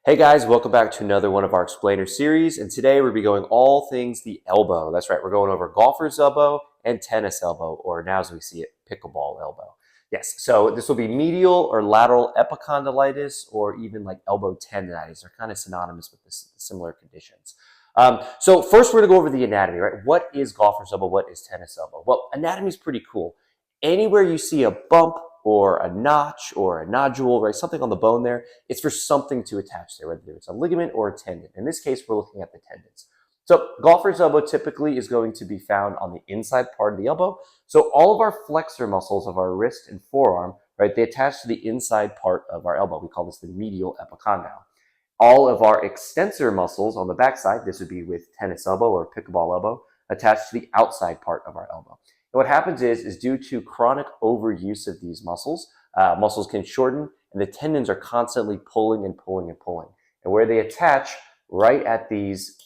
Hey guys, welcome back to another one of our explainer series, and today we'll be going all things the elbow. That's right, we're going over golfer's elbow and tennis elbow, or now as we see it, pickleball elbow. Yes, so this will be medial or lateral epicondylitis, or even like elbow tendinitis. They're kind of synonymous with this similar conditions. So first we're going to go over the anatomy, right? What is golfer's elbow? What is tennis elbow? Well, anatomy is pretty cool. Anywhere you see a bump or a notch or a nodule, right, something on the bone there, it's for something to attach there, whether it's a ligament or a tendon. In this case, we're looking at the tendons. So golfer's elbow typically is going to be found on the inside part of the elbow. So all of our flexor muscles of our wrist and forearm, right, they attach to the inside part of our elbow. We call this the medial epicondyle. All of our extensor muscles on the backside, this would be with tennis elbow or pickleball elbow, attached to the outside part of our elbow. And what happens is due to chronic overuse of these muscles, muscles can shorten and the tendons are constantly pulling and pulling and pulling. And where they attach right at these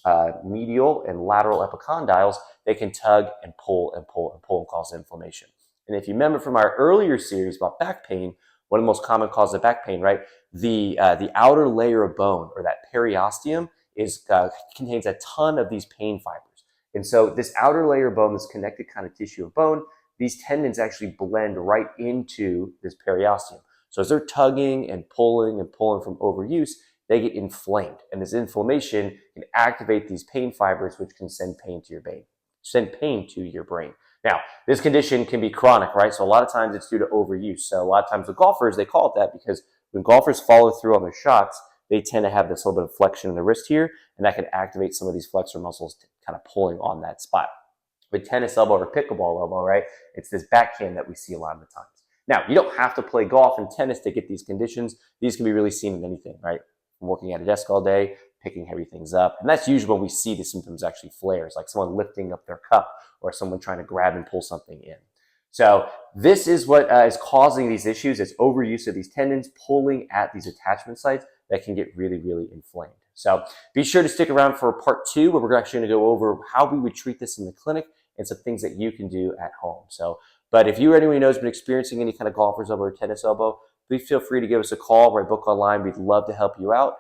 medial and lateral epicondyles, they can tug and pull and pull and pull and cause inflammation. And if you remember from our earlier series about back pain, one of the most common causes of back pain, right? The outer layer of bone, or that periosteum, contains a ton of these pain fibers. And so this outer layer of bone, this connected kind of tissue of bone, these tendons actually blend right into this periosteum. So as they're tugging and pulling from overuse, they get inflamed. And this inflammation can activate these pain fibers, which can send pain to your brain. Now, this condition can be chronic, right? So a lot of times it's due to overuse. So a lot of times with golfers, they call it that because when golfers follow through on their shots, they tend to have this little bit of flexion in the wrist here, and that can activate some of these flexor muscles kind of pulling on that spot. With tennis elbow or pickleball elbow, right, it's this backhand that we see a lot of the times. Now, you don't have to play golf and tennis to get these conditions. These can be really seen in anything, right? From working at a desk all day, picking heavy things up. And that's usually when we see the symptoms actually flares, like someone lifting up their cup or someone trying to grab and pull something in. So this is what is causing these issues. It's overuse of these tendons pulling at these attachment sites that can get really, really inflamed. So be sure to stick around for part 2, where we're actually going to go over how we would treat this in the clinic and some things that you can do at home. But if you or anyone you know has been experiencing any kind of golfer's elbow or tennis elbow, please feel free to give us a call or book online. We'd love to help you out.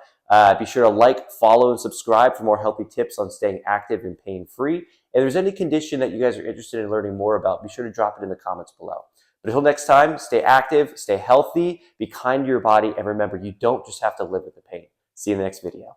Be sure to like, follow, and subscribe for more healthy tips on staying active and pain-free. If there's any condition that you guys are interested in learning more about, be sure to drop it in the comments below. But until next time, stay active, stay healthy, be kind to your body, and remember, you don't just have to live with the pain. See you in the next video.